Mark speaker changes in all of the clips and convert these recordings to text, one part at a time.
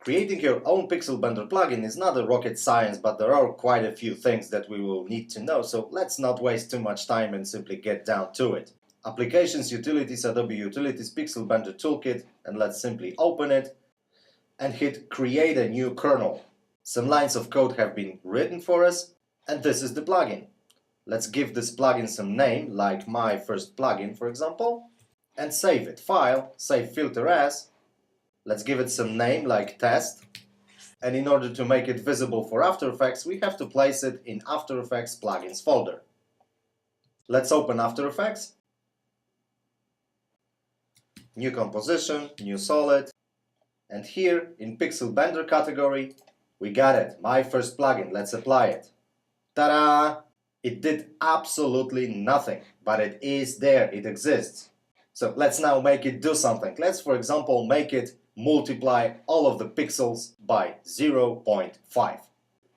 Speaker 1: Creating your own Pixel Blender plugin is not a rocket science, but there are quite a few things that we will need to know, so let's not waste too much time and simply get down to it. Applications, Utilities, Adobe Utilities, Pixel Blender Toolkit, and let's simply open it and hit Create a new kernel. Some lines of code have been written for us, and this is the plugin. Let's give this plugin some name, like my first plugin, for example, and save it. File, save filter as. Let's give it some name like test, and in order to make it visible for After Effects, we have to place it in After Effects plugins folder. Let's open After Effects, new composition, new solid, and here in Pixel Blender category, we got it, my first plugin. Let's apply it. Ta-da! It did absolutely nothing, but it is there, it exists. So let's now make it do something. Let's, for example, make it multiply all of the pixels by 0.5.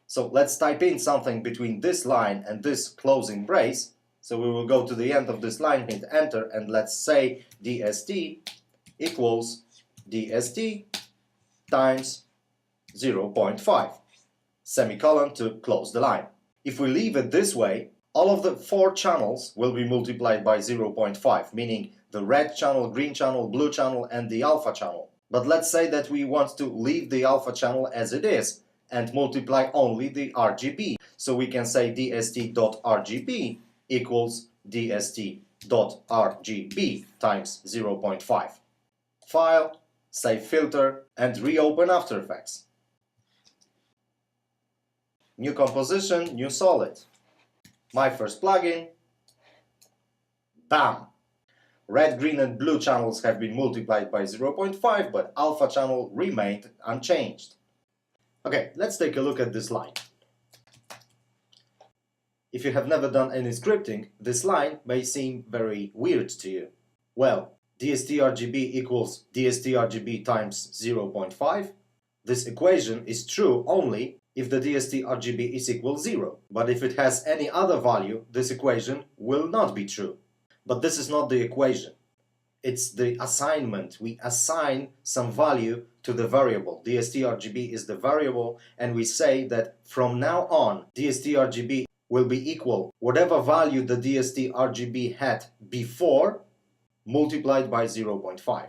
Speaker 1: So let's type in something between this line and this closing brace. So we will go to the end of this line, hit enter, and let's say DST equals DST times 0.5, semicolon to close the line. If we leave it this way, all of the 4 channels will be multiplied by 0.5, meaning the red channel, green channel, blue channel, and the alpha channel. But let's say that we want to leave the alpha channel as it is and multiply only the RGB. So we can say dst.rgb equals dst.rgb times 0.5. File, save filter, and reopen After Effects. New composition, new solid. My first plugin. Bam! Red, green, and blue channels have been multiplied by 0.5, but alpha channel remained unchanged. Okay, let's take a look at this line. If you have never done any scripting, this line may seem very weird to you. Well, dst.rgb equals dst.rgb times 0.5. This equation is true only if the dst.rgb is equal 0. But if it has any other value, this equation will not be true. But this is not the equation. It's the assignment. We assign some value to the variable. dst.rgb is the variable, and we say that from now on, dst.rgb will be equal whatever value the dst.rgb had before multiplied by 0.5.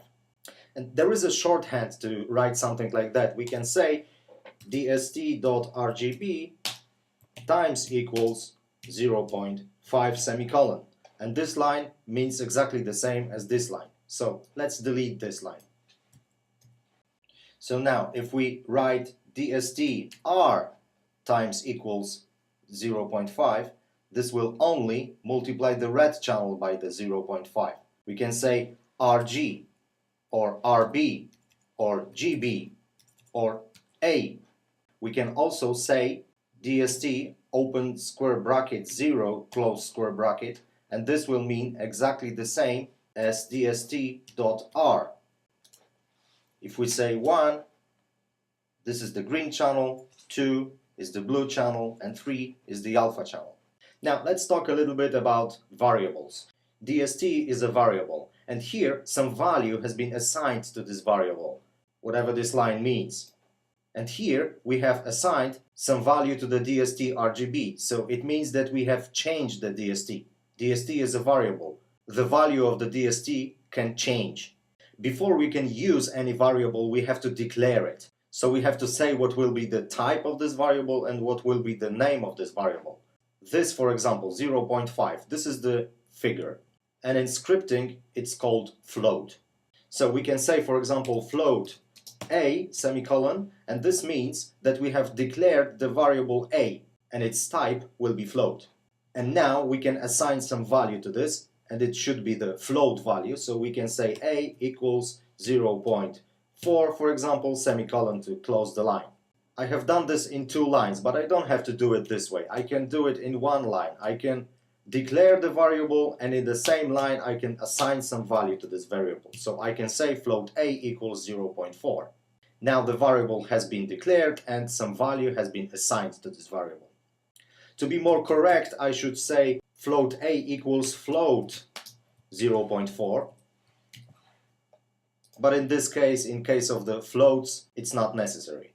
Speaker 1: And there is a shorthand to write something like that. We can say dst.rgb times equals 0.5 semicolon. And this line means exactly the same as this line. So let's delete this line. So now if we write dstr times equals 0.5, this will only multiply the red channel by the 0.5. We can say rg or rb or gb or a. We can also say dst open square bracket 0 close square bracket, and this will mean exactly the same as dst.r. If we say 1, this is the green channel, 2 is the blue channel, and 3 is the alpha channel. Now let's talk a little bit about variables. dst is a variable, and here some value has been assigned to this variable, whatever this line means. And here we have assigned some value to the dst.rgb, so it means that we have changed the dst. dst is a variable. The value of the dst can change. Before we can use any variable, we have to declare it. So we have to say what will be the type of this variable and what will be the name of this variable. This, for example, 0.5, this is the figure. And in scripting, it's called float. So we can say, for example, float a semicolon, and this means that we have declared the variable a, and its type will be float. And now we can assign some value to this, and it should be the float value. So we can say a equals 0.4, for example, semicolon to close the line. I have done this in 2 lines, but I don't have to do it this way. I can do it in 1 line. I can declare the variable, and in the same line I can assign some value to this variable. So I can say float a equals 0.4. Now the variable has been declared and some value has been assigned to this variable. To be more correct, I should say float a equals float 0.4. but in this case, in case of the floats, it's not necessary.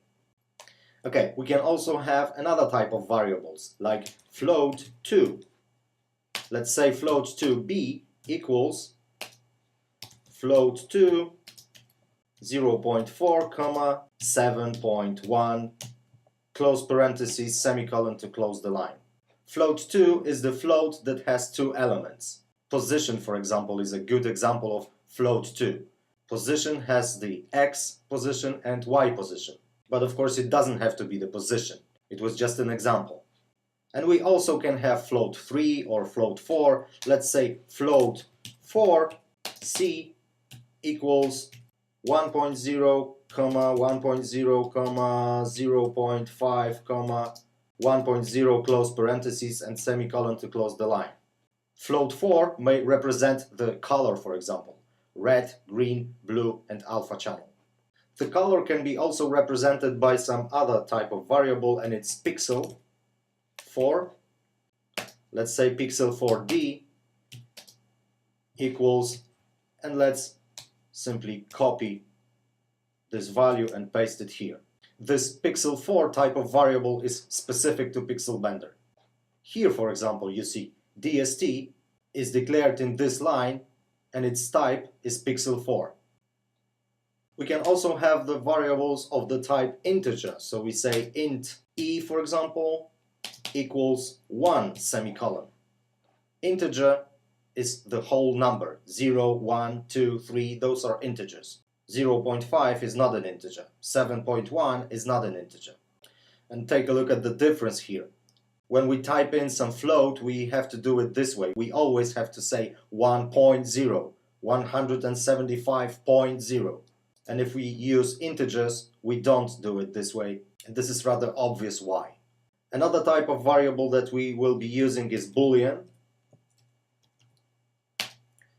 Speaker 1: Okay, we can also have another type of variables, like float2. Let's say float2b equals float2 0.4, 7.1, close parentheses, semicolon to close the line. Float2 is the float that has two elements. Position, for example, is a good example of float2. Position has the x position and y position. But of course it doesn't have to be the position. It was just an example. And we also can have float3 or float4. Let's say float4c equals 1.0, 1.0, 0.5, 1.0, close parentheses and semicolon to close the line. Float4 may represent the color, for example, red, green, blue and alpha channel. The color can be also represented by some other type of variable, and it's pixel 4. Let's say pixel 4d equals, and let's simply copy this value and paste it here. This pixel 4 type of variable is specific to Pixel Blender. Here, for example, you see DST is declared in this line and its type is pixel 4. We can also have the variables of the type integer. So we say int e, for example, equals 1, semicolon. Integer is the whole number. 0, 1, 2, 3, those are integers. 0.5 is not an integer. 7.1 is not an integer. And take a look at the difference here. When we type in some float, we have to do it this way. We always have to say 1.0, 175.0. And if we use integers, we don't do it this way. And this is rather obvious why. Another type of variable that we will be using is Boolean.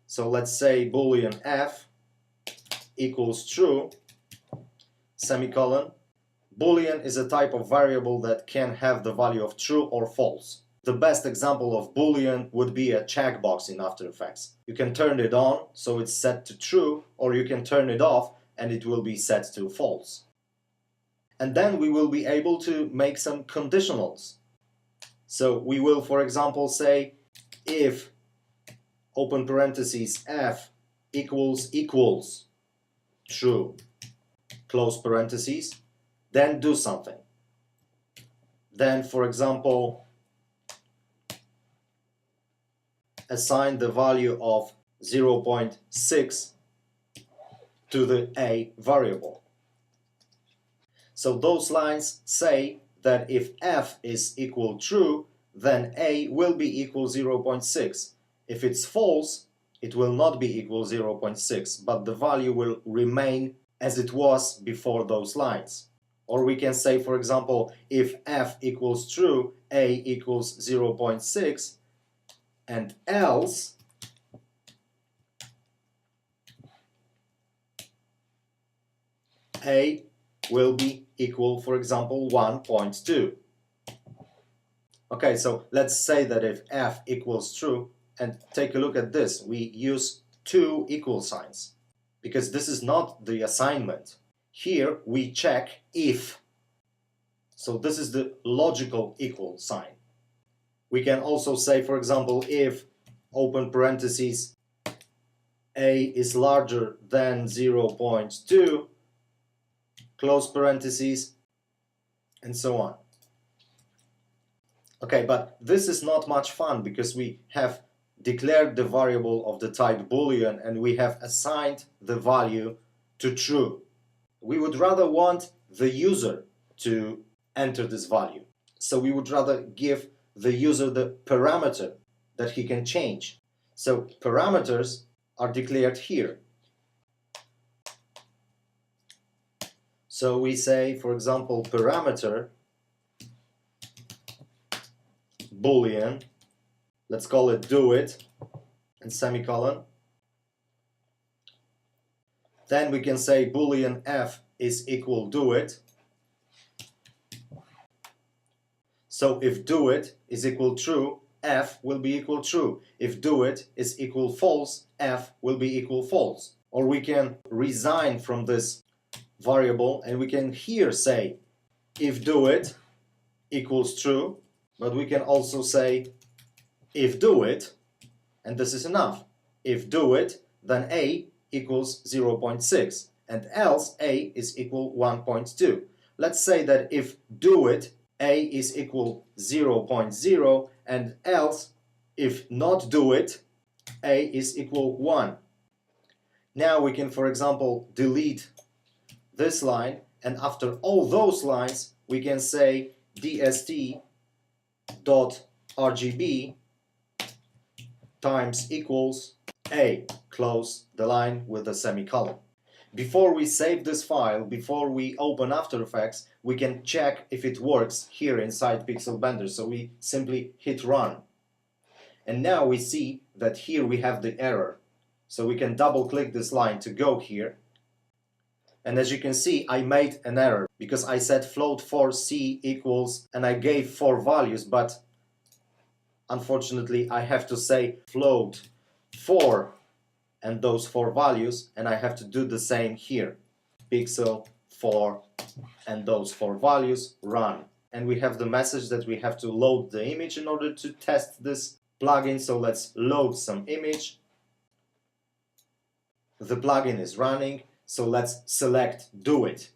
Speaker 1: So let's say Boolean f equals true, semicolon. Boolean is a type of variable that can have the value of true or false. The best example of Boolean would be a checkbox in After Effects. You can turn it on, so it's set to true, or you can turn it off and it will be set to false. And then we will be able to make some conditionals. So we will, for example, say if open parentheses f equals true, close parentheses, then do something. Then, for example, assign the value of 0.6 to the a variable. So those lines say that if f is equal true, then a will be equal 0.6. If it's false, it will not be equal 0.6, but the value will remain as it was before those lines. Or we can say, for example, if f equals true, a equals 0.6, and else a will be equal, for example, 1.2. Okay, so let's say that if f equals true, and take a look at this, we use two equal signs, because this is not the assignment. Here we check if. So this is the logical equal sign. We can also say, for example, if open parentheses a is larger than 0.2, close parentheses, and so on. Okay, but this is not much fun because we have declared the variable of the type Boolean and we have assigned the value to true. We would rather want the user to enter this value. So we would rather give the user the parameter that he can change. So parameters are declared here. So we say, for example, parameter Boolean, let's call it do it, and semicolon. Then we can say Boolean f is equal do it. So if do it is equal true, f will be equal true. If do it is equal false, f will be equal false. or we can resign from this variable, and we can here say if do it equals true, but we can also say if do it, and this is enough. If do it, then a equals 0.6, and else a is equal 1.2. Let's say that if do it, a is equal 0.0, and else if not do it, a is equal 1. Now we can, for example, delete this line, and after all those lines we can say dst.rgb times equals a, close the line with a semicolon. Before we save this file, before we open After Effects, we can check if it works here inside Pixel Blender. So we simply hit run. And now we see that here we have the error. So we can double click this line to go here. And as you can see, I made an error because I said float for c equals, and I gave 4 values, but unfortunately I have to say float 4 and those 4 values, and I have to do the same here. Pixel 4 and those 4 values, run. And we have the message that we have to load the image in order to test this plugin. So let's load some image. The plugin is running, so let's select do it.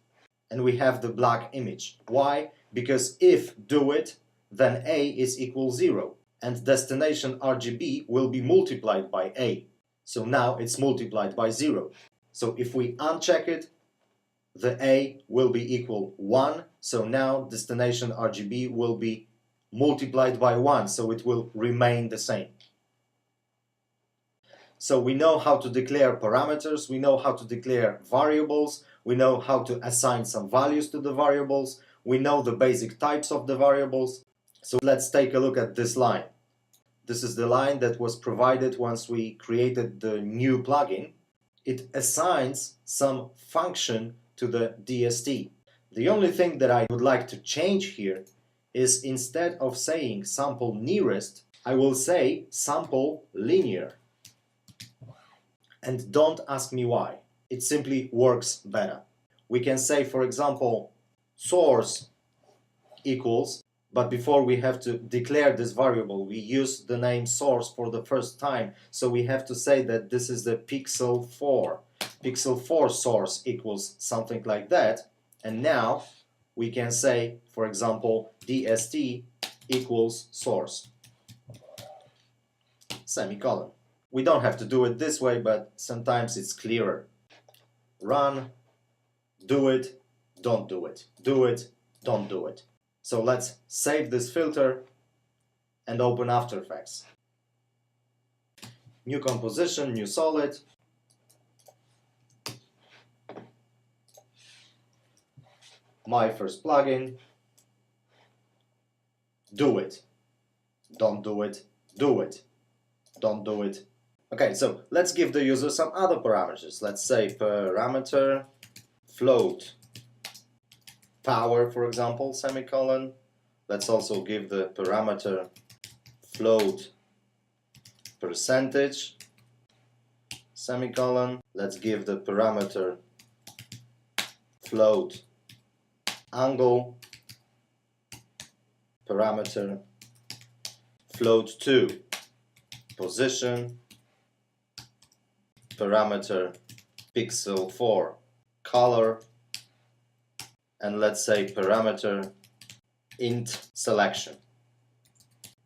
Speaker 1: And we have the black image. Why? Because if do it, then a is equal 0, and destination RGB will be multiplied by a. So now it's multiplied by 0. So if we uncheck it, the a will be equal 1. So now destination RGB will be multiplied by 1. So it will remain the same. So we know how to declare parameters, we know how to declare variables, we know how to assign some values to the variables, we know the basic types of the variables. So let's take a look at this line. This is the line that was provided once we created the new plugin. It assigns some function to the DST. The only thing that I would like to change here is, instead of saying sample nearest, I will say sample linear. And don't ask me why. It simply works better. We can say, for example, source equals, but before we have to declare this variable, we use the name source for the first time. So we have to say that this is the pixel 4. Pixel 4 source equals something like that. And now we can say, for example, dst equals source. Semicolon. We don't have to do it this way, but sometimes it's clearer. Run, do it, don't do it, do it, don't do it. So let's save this filter and open After Effects. New composition, new solid. My first plugin. Do it, don't do it, do it, don't do it. Okay, so let's give the user some other parameters. Let's say parameter float power, for example, semicolon. Let's also give the parameter float percentage, semicolon. Let's give the parameter float angle, parameter float to position, parameter pixel 4 color, and let's say parameter int selection.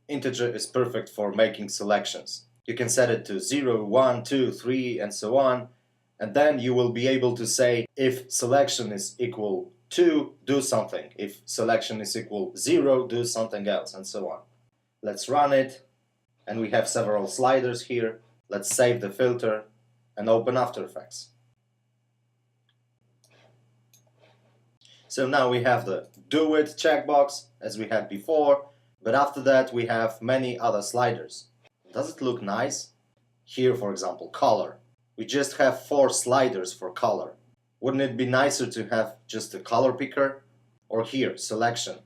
Speaker 1: Integer is perfect for making selections. You can set it to 0, 1, 2, 3 and so on, and then you will be able to say if selection is equal 2, do something. If selection is equal 0, do something else, and so on. Let's run it, and we have several sliders here. Let's save the filter and open After Effects. So now we have the Do It checkbox as we had before, but after that we have many other sliders. Does it look nice? Here, for example, color. We just have 4 sliders for color. Wouldn't it be nicer to have just a color picker? Or here, selection.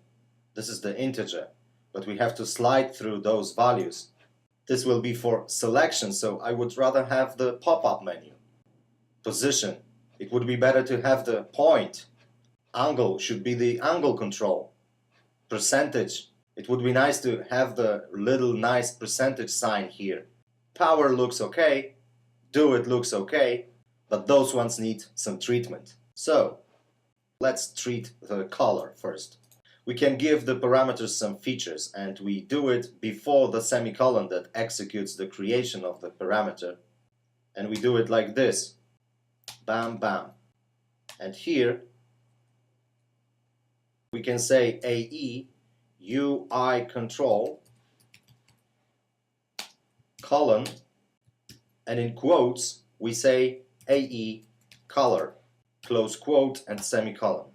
Speaker 1: This is the integer, but we have to slide through those values. This will be for selection, so I would rather have the pop-up menu. Position, it would be better to have the point. Angle should be the angle control. Percentage, it would be nice to have the little nice percentage sign here. Power looks okay, do it looks okay, but those ones need some treatment. So let's treat the color first. We can give the parameters some features, and we do it before the semicolon that executes the creation of the parameter. And we do it like this. Bam, bam. And here we can say AE UI control colon, and in quotes we say AE color, close quote and semicolon.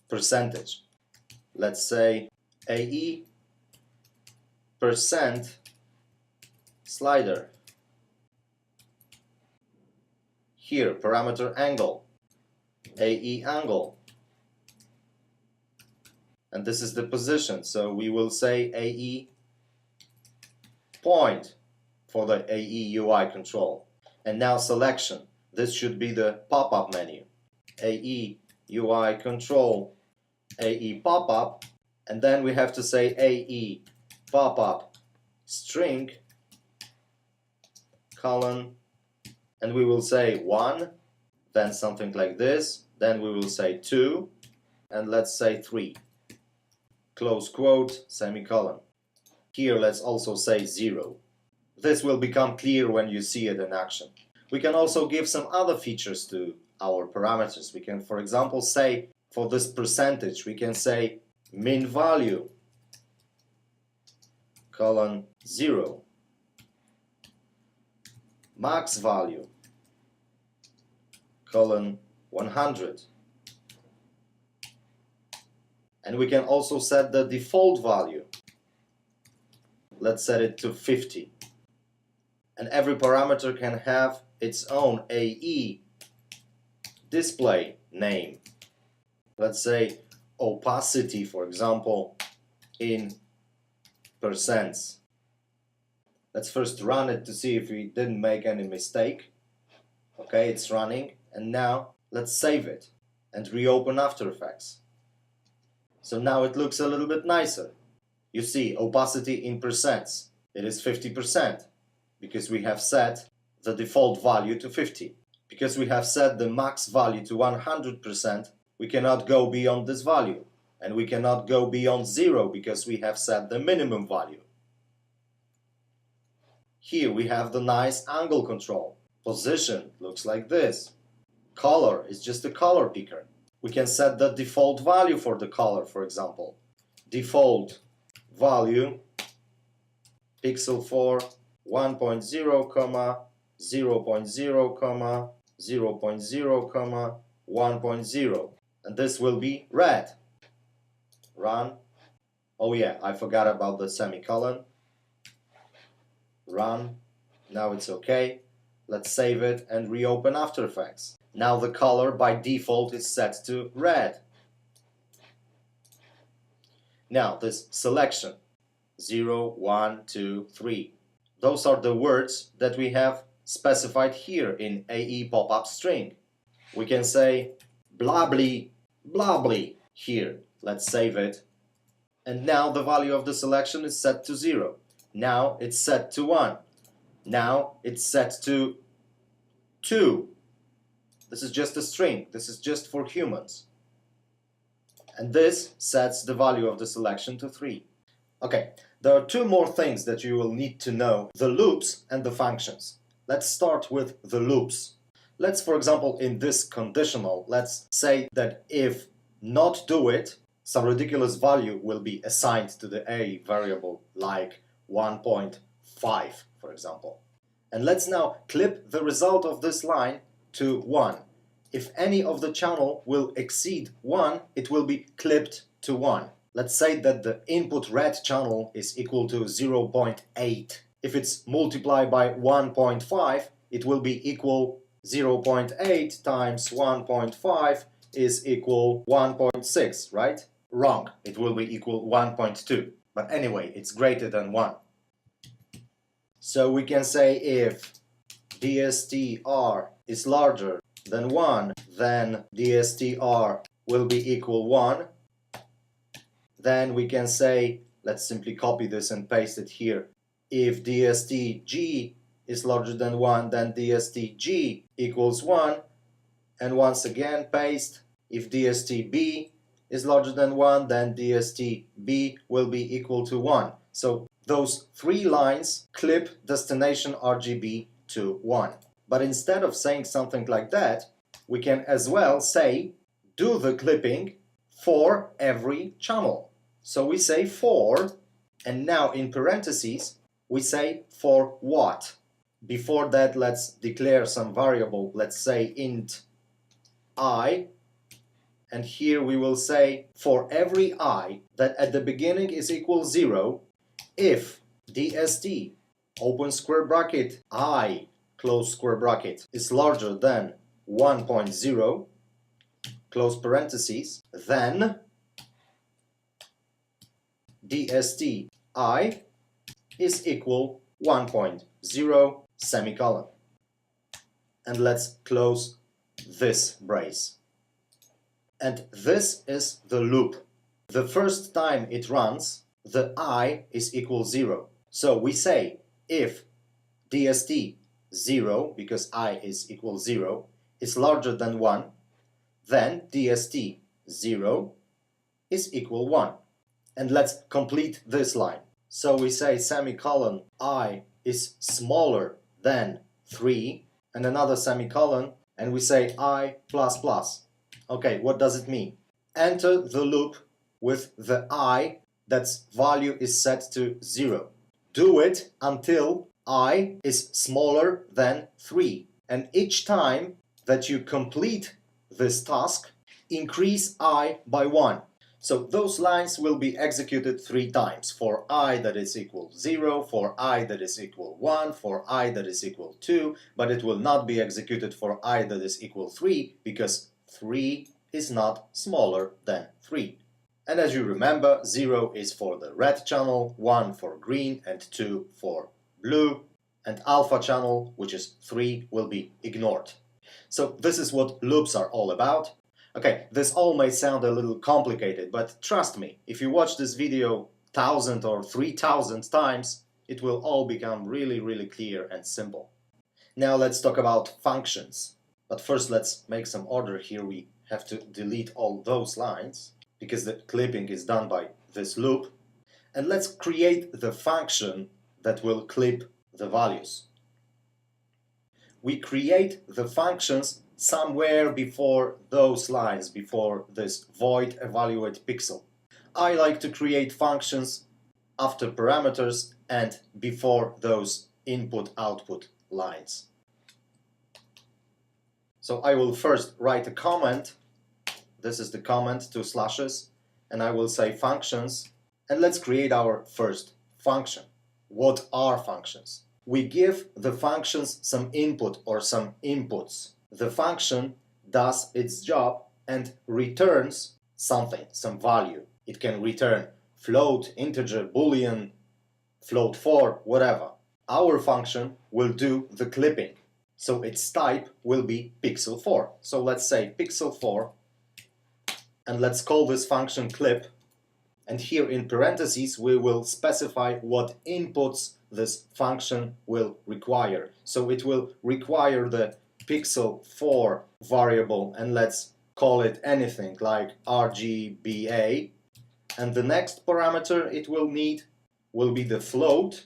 Speaker 1: Percentage, let's say AE percent slider. Here parameter angle, AE angle, and this is the position, so we will say AE point for the AE UI control. And now selection, this should be the pop-up menu. AE UI control, AE pop-up, and then we have to say AE pop-up string colon, and we will say 1, then something like this, then we will say 2, and let's say 3. Close quote, semicolon. Here let's also say 0. This will become clear when you see it in action. We can also give some other features to our parameters. We can, for example, say for this percentage, we can say min value colon 0, max value colon 100. And we can also set the default value. Let's set it to 50. And every parameter can have its own AE display name. Let's say opacity, for example, in percents. Let's first run it to see if we didn't make any mistake. Okay, it's running, and now let's save it and reopen After Effects. So now it looks a little bit nicer. You see opacity in percents. It is 50% because we have set the default value to 50. Because we have set the max value to 100%, we cannot go beyond this value. And we cannot go beyond 0 because we have set the minimum value. Here we have the nice angle control. Position looks like this. Color is just a color picker. We can set the default value for the color, for example. Default value pixel 4 1.0, 0.0, 0.0, 1.0, and this will be red. Run. Oh yeah, I forgot about the semicolon. Run. Now it's okay. Let's save it and reopen After Effects. Now the color by default is set to red. Now this selection 0, 1, 2, 3. Those are the words that we have specified here in AE pop-up string. We can say blably, blably here. Let's save it. And now the value of the selection is set to 0. Now it's set to 1. Now it's set to 2. This is just a string. This is just for humans. And this sets the value of the selection to 3. Okay, there are two more things that you will need to know: the loops and the functions. Let's start with the loops. Let's, for example, in this conditional, let's say that if not do it, some ridiculous value will be assigned to the A variable, like 1.5, for example. And let's now clip the result of this line to 1. If any of the channel will exceed 1, it will be clipped to 1. Let's say that the input red channel is equal to 0.8. If it's multiplied by 1.5, it will be equal 0.8 times 1.5 is equal 1.6, right? Wrong. It will be equal 1.2. But anyway, it's greater than 1. So we can say if dstr is larger than 1, then dstr will be equal 1. Then we can say, let's simply copy this and paste it here. If dstg is larger than 1, then dstg equals 1. And once again, paste. If dstb is larger than 1, then dstb will be equal to 1. So those three lines clip destination RGB to 1. But instead of saying something like that, we can as well say, do the clipping for every channel. So we say for, and now in parentheses, we say for what. Before that, let's declare some variable. Let's say int I, and here we will say for every I that at the beginning is equal 0, if dst open square bracket I close square bracket is larger than 1.0 close parentheses, then dst I is equal 1.0 semicolon. And let's close this brace. And this is the loop. The first time it runs, the I is equal 0. So we say if dst 0, because I is equal 0, is larger than 1, then dst 0 is equal 1. And let's complete this line. So we say semicolon I is smaller than 3, and another semicolon, and we say I plus plus. Okay, what does it mean? Enter the loop with the I that's value is set to 0. Do it until I is smaller than 3. And each time that you complete this task, increase I by 1. So those lines will be executed 3 times. For I that is equal 0, for I that is equal 1, for I that is equal 2, but it will not be executed for I that is equal 3, because 3 is not smaller than 3. And as you remember, 0 is for the red channel, 1 for green, and 2 for blue. And alpha channel, which is 3, will be ignored. So this is what loops are all about. Okay, this all may sound a little complicated, but trust me, if you watch this video 1,000 or 3,000 times, it will all become really clear and simple. Now let's talk about functions. But first let's make some order here. We have to delete all those lines, because the clipping is done by this loop. And let's create the function that will clip the values. We create the functions somewhere before those lines, before this void evaluate pixel. I like to create functions after parameters and before those input-output lines. So I will first write a comment. This is the comment, 2 slashes, and I will say functions. And let's create our first function. What are functions? We give the functions some input or some inputs. The function does its job and returns something, some value. It can return float, integer, boolean, float4, whatever. Our function will do the clipping. So its type will be pixel4. So let's say pixel4, and let's call this function clip. And here in parentheses we will specify what inputs this function will require. So it will require the pixel4 variable, and let's call it anything like RGBA. And the next parameter it will need will be the float,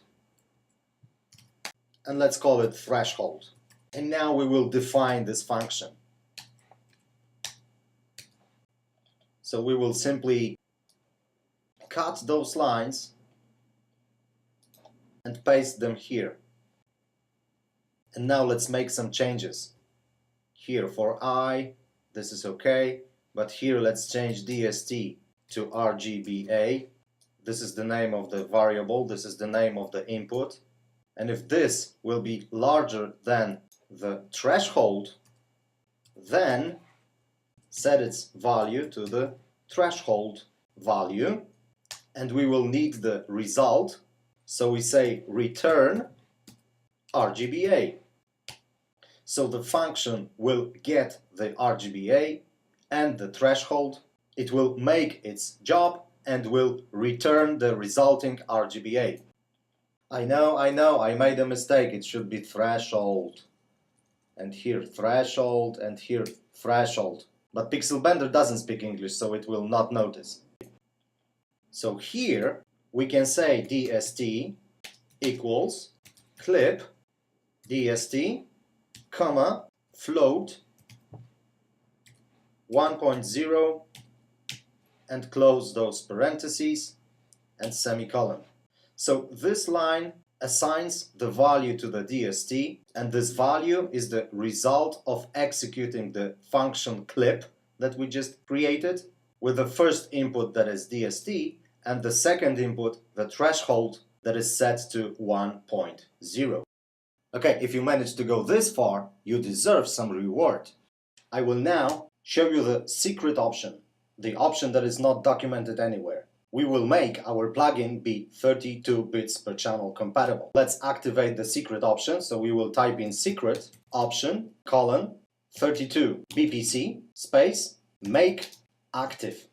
Speaker 1: and let's call it threshold. And now we will define this function. So we will simply cut those lines and paste them here. And now let's make some changes. Here for I, this is okay, but here let's change DST to RGBA. This is the name of the variable, this is the name of the input. And if this will be larger than the threshold, then set its value to the threshold value, and we will need the result. So we say return RGBA. So the function will get the RGBA and the threshold. It will make its job and will return the resulting RGBA. I know, I made a mistake. It should be threshold. And here threshold, and here threshold. But Pixelbender doesn't speak English, so it will not notice. So here we can say DST equals clip DST, comma, float 1.0 and close those parentheses and semicolon. So this line assigns the value to the DST, and this value is the result of executing the function clip that we just created with the first input, that is DST, and the second input, the threshold, that is set to 1.0. Okay, if you managed to go this far, you deserve some reward. I will now show you the secret option, the option that is not documented anywhere. We will make our plugin be 32 bits per channel compatible. Let's activate the secret option. So we will type in secret option colon 32 BPC space make active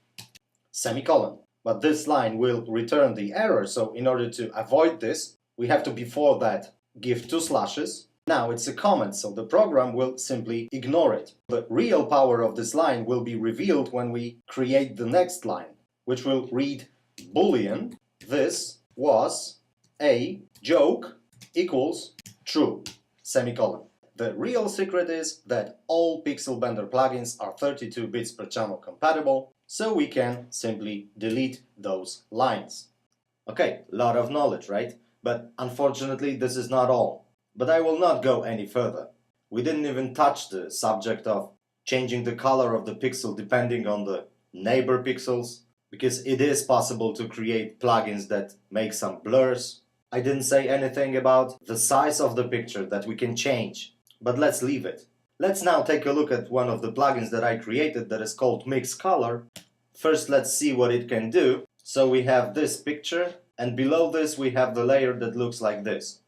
Speaker 1: semicolon. But this line will return the error. So in order to avoid this, we have to before that give 2 slashes. Now it's a comment, so the program will simply ignore it. The real power of this line will be revealed when we create the next line, which will read boolean this was a joke equals true semicolon. The real secret is that all Pixelbender plugins are 32 bits per channel compatible, so we can simply delete those lines. Okay, lot of knowledge, right? But unfortunately this is not all. But I will not go any further. We didn't even touch the subject of changing the color of the pixel depending on the neighbor pixels, because it is possible to create plugins that make some blurs. I didn't say anything about the size of the picture that we can change, but let's leave it. Let's now take a look at one of the plugins that I created that is called Mix Color. First, let's see what it can do. So we have this picture, and below this we have the layer that looks like this.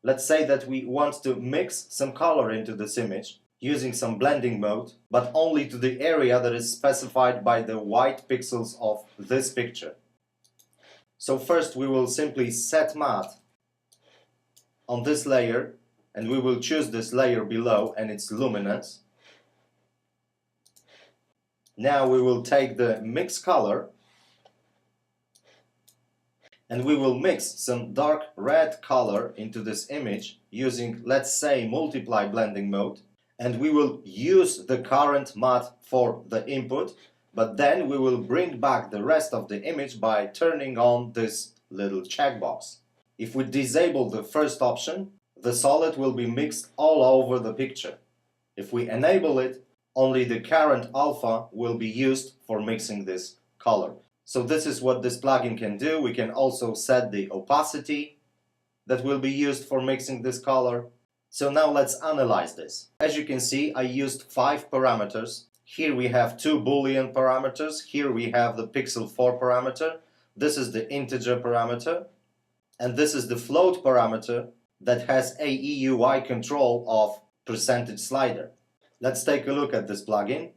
Speaker 1: Let's say that we want to mix some color into this image using some blending mode, but only to the area that is specified by the white pixels of this picture. So first we will simply set matte on this layer, and we will choose this layer below and its luminance. Now we will take the mix color and we will mix some dark red color into this image using, let's say, multiply blending mode, and we will use the current matte for the input, but then we will bring back the rest of the image by turning on this little checkbox. If we disable the first option, the solid will be mixed all over the picture. If we enable it, only the current alpha will be used for mixing this color. So this is what this plugin can do. We can also set the opacity that will be used for mixing this color. So now let's analyze this. As you can see, I used 5 parameters. Here we have 2 Boolean parameters. Here we have the pixel 4 parameter. This is the integer parameter. And this is the float parameter that has AEUI control of percentage slider. Let's take a look at this plugin.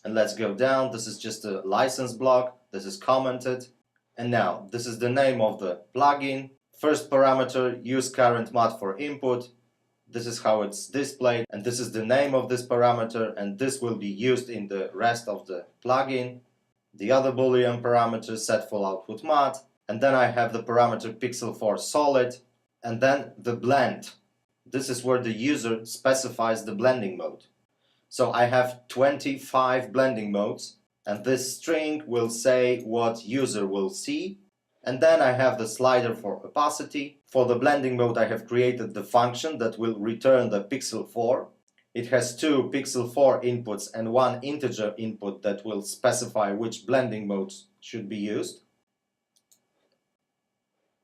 Speaker 1: And let's go down. This is just a license block. This is commented. And now, this is the name of the plugin. First parameter, use current matte for input. This is how it's displayed. And this is the name of this parameter. And this will be used in the rest of the plugin. The other Boolean parameter, set full output matte. And then I have the parameter pixel 4 solid. And then the blend. This is where the user specifies the blending mode. So I have 25 blending modes, and this string will say what user will see. And then I have the slider for opacity. For the blending mode, I have created the function that will return the pixel 4. It has 2 pixel 4 inputs and 1 integer input that will specify which blending modes should be used.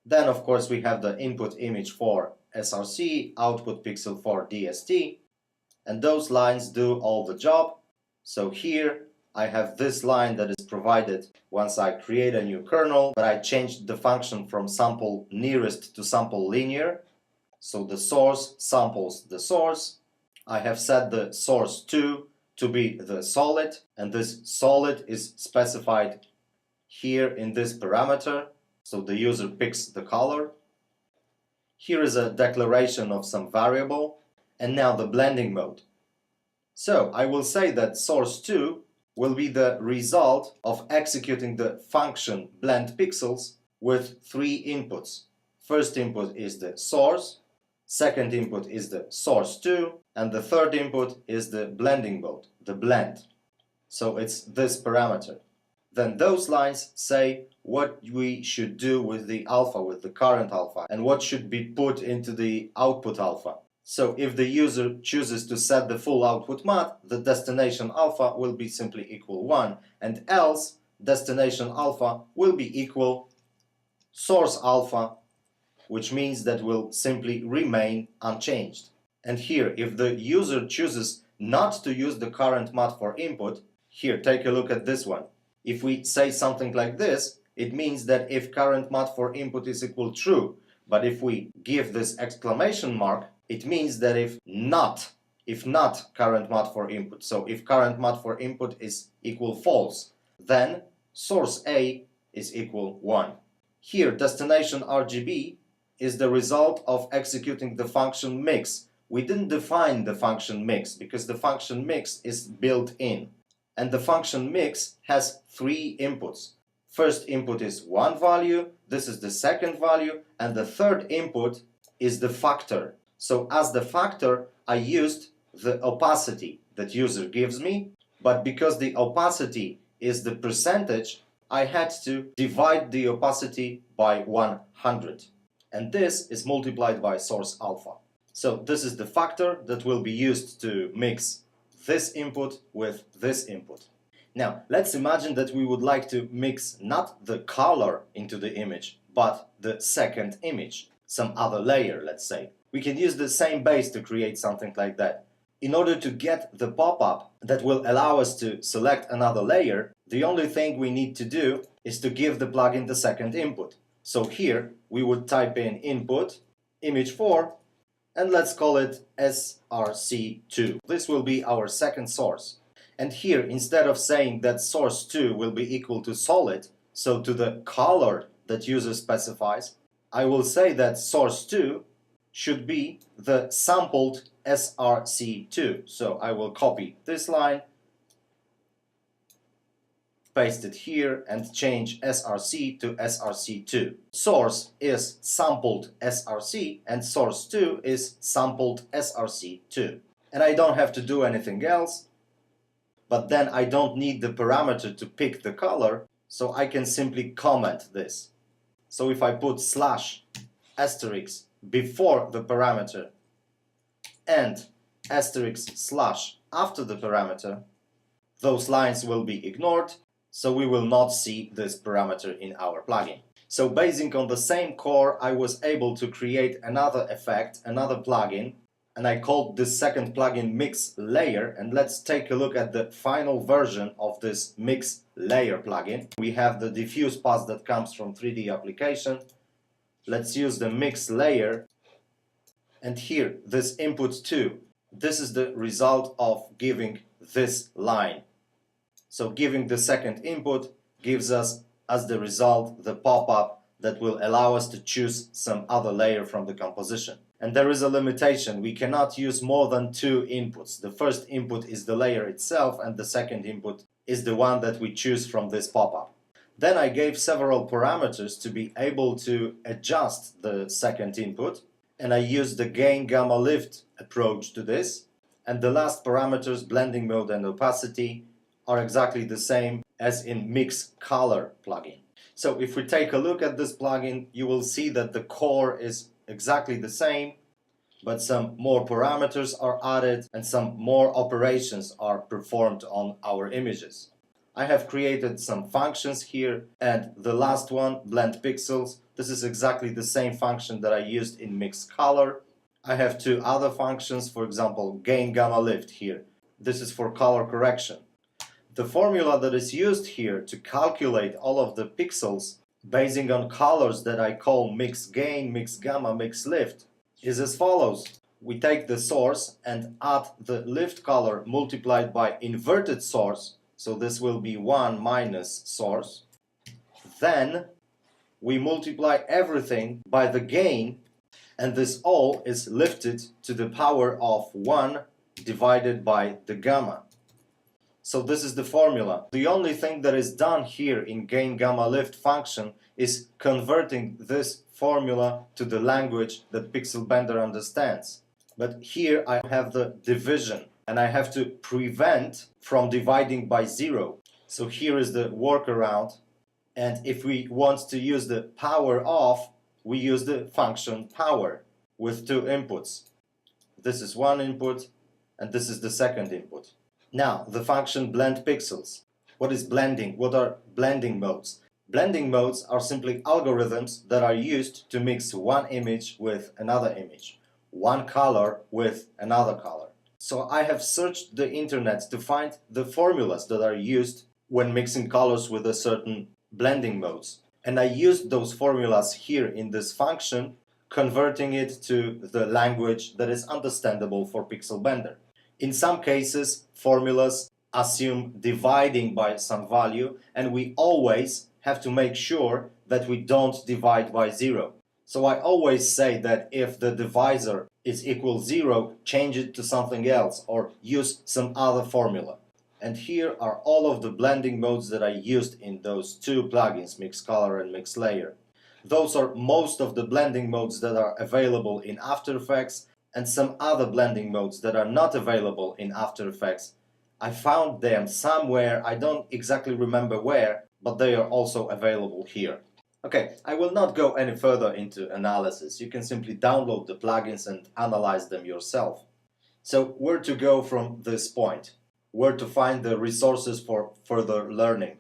Speaker 1: Then, of course, we have the input image for SRC, output pixel for DST. And those lines do all the job. So here I have this line that is provided once I create a new kernel, but I changed the function from sample nearest to sample linear. So the source samples the source, I have set the source 2 to be the solid, and this solid is specified here in this parameter, so the user picks the color. Here is a declaration of some variable, and now the blending mode. So I will say that source 2 will be the result of executing the function blend pixels with 3 inputs. First input is the source, second input is the source 2, and the third input is the blending mode, the blend. So it's this parameter. Then those lines say what we should do with the alpha, with the current alpha, and what should be put into the output alpha. So if the user chooses to set the full output mat, the destination alpha will be simply equal 1, and else destination alpha will be equal source alpha, which means that will simply remain unchanged. And here, if the user chooses not to use the current mat for input, here, take a look at this one. If we say something like this, it means that if current mat for input is equal true, but if we give this exclamation mark, it means that if not current mat for input, so if current mat for input is equal false, then source A is equal 1. Here, destination RGB is the result of executing the function mix. We didn't define the function mix because the function mix is built in. And the function mix has 3 inputs. First input is one value, this is the second value, and the third input is the factor. So as the factor, I used the opacity that user gives me, but because the opacity is the percentage, I had to divide the opacity by 100. And this is multiplied by source alpha. So this is the factor that will be used to mix this input with this input. Now, let's imagine that we would like to mix not the color into the image, but the second image, some other layer, let's say. We can use the same base to create something like that. In order to get the pop-up that will allow us to select another layer, the only thing we need to do is to give the plugin the second input. So here, we would type in input, image 4, and let's call it src2. This will be our second source. And here, instead of saying that source 2 will be equal to solid, so to the color that user specifies, I will say that source 2 should be the sampled src2. So I will copy this line, paste it here, and change src to src2. Source is sampled src and source 2 is sampled src2. And I don't have to do anything else, but then I don't need the parameter to pick the color, so I can simply comment this. So if I put slash asterisk before the parameter and asterisk slash after the parameter, those lines will be ignored, so we will not see this parameter in our plugin. So basing on the same core, I was able to create another effect, another plugin, and I called this second plugin Mix Layer, and let's take a look at the final version of this Mix Layer plugin. We have the diffuse path that comes from 3D application. Let's use the Mix Layer, and here, this input 2, this is the result of giving this line. So giving the second input gives us, as the result, the pop-up that will allow us to choose some other layer from the composition. And there is a limitation. We cannot use more than 2 inputs. The first input is the layer itself, and the second input is the one that we choose from this pop-up. Then I gave several parameters to be able to adjust the second input, and I used the gain gamma lift approach to this. And the last parameters, blending mode and opacity, are exactly the same as in Mix Color plugin. So if we take a look at this plugin, you will see that the core is exactly the same, but some more parameters are added and some more operations are performed on our images. I have created some functions here, and the last one, blend pixels, this is exactly the same function that I used in Mix Color. I have 2 other functions, for example, gain gamma lift here. This is for color correction. The formula that is used here to calculate all of the pixels basing on colors that I call mix gain, mix gamma, mix lift is as follows. we take the source and add the lift color multiplied by inverted source, so this will be 1 minus source. Then we multiply everything by the gain, and this all is lifted to the power of 1 divided by the gamma. So this is the formula. The only thing that is done here in gain gamma lift function is converting this formula to the language that Pixelbender understands. But here I have the division, and I have to prevent from dividing by 0. So here is the workaround, and if we want to use the power of, we use the function power with 2 inputs. This is one input, and this is the second input. Now, the function blend pixels. What is blending? What are blending modes? Blending modes are simply algorithms that are used to mix one image with another image, one color with another color. So I have searched the internet to find the formulas that are used when mixing colors with a certain blending modes. And I used those formulas here in this function, converting it to the language that is understandable for Pixelbender. In some cases, formulas assume dividing by some value, and we always have to make sure that we don't divide by 0. So I always say that if the divisor is equal 0, change it to something else or use some other formula. And here are all of the blending modes that I used in those 2 plugins, Mix Color and Mix Layer. Those are most of the blending modes that are available in After Effects, and some other blending modes that are not available in After Effects. I found them somewhere, I don't exactly remember where, but they are also available here. Okay, I will not go any further into analysis. You can simply download the plugins and analyze them yourself. So where to go from this point? Where to find the resources for further learning?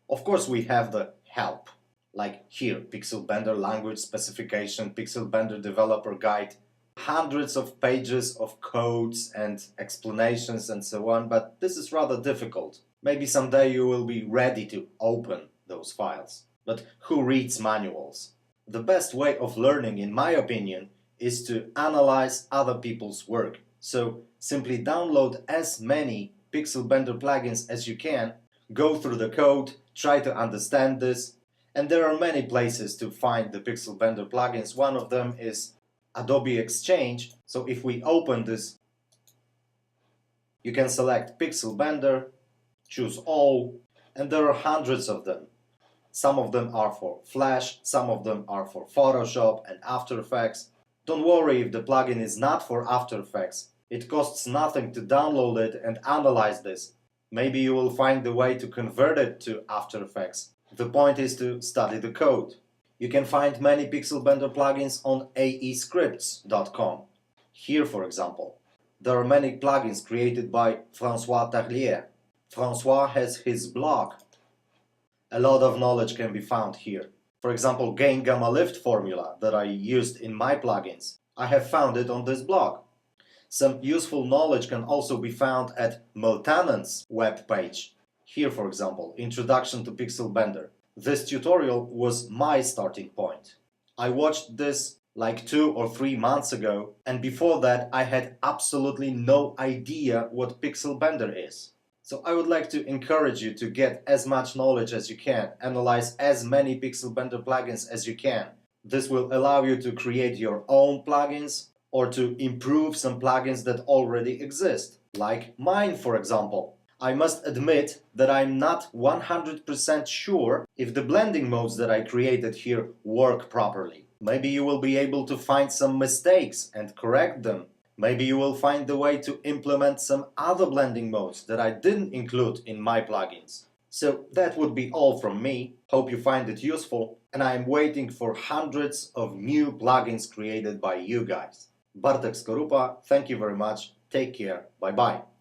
Speaker 1: Of course, we have the help, like here, Pixelbender language specification, Pixelbender developer guide, hundreds of pages of codes and explanations and so on, but this is rather difficult. Maybe someday you will be ready to open those files. But who reads manuals? The best way of learning, in my opinion, is to analyze other people's work. So simply download as many Pixelbender plugins as you can, go through the code, try to understand this, and there are many places to find the Pixelbender plugins. One of them is Adobe Exchange. So if we open this, you can select Pixelbender, choose all, and there are hundreds of them. Some of them are for Flash, some of them are for Photoshop and After Effects. Don't worry if the plugin is not for After Effects. It costs nothing to download it and analyze this. Maybe you will find the way to convert it to After Effects. The point is to study the code. You can find many Pixelbender plugins on aescripts.com. Here, for example, there are many plugins created by François Tarlier. François has his blog. A lot of knowledge can be found here. For example, gain gamma lift formula that I used in my plugins. I have found it on this blog. Some useful knowledge can also be found at Multanen's webpage. Here, for example, Introduction to Pixelbender. This tutorial was my starting point. I watched this like 2 or 3 months ago, and before that I had absolutely no idea what Pixelbender is. So I would like to encourage you to get as much knowledge as you can, analyze as many Pixelbender plugins as you can. This will allow you to create your own plugins or to improve some plugins that already exist, like mine, for example. I must admit that I'm not 100% sure if the blending modes that I created here work properly. Maybe you will be able to find some mistakes and correct them. Maybe you will find the way to implement some other blending modes that I didn't include in my plugins. So that would be all from me. Hope you find it useful, and I am waiting for hundreds of new plugins created by you guys. Bartek Skorupa, thank you very much. Take care. Bye-bye.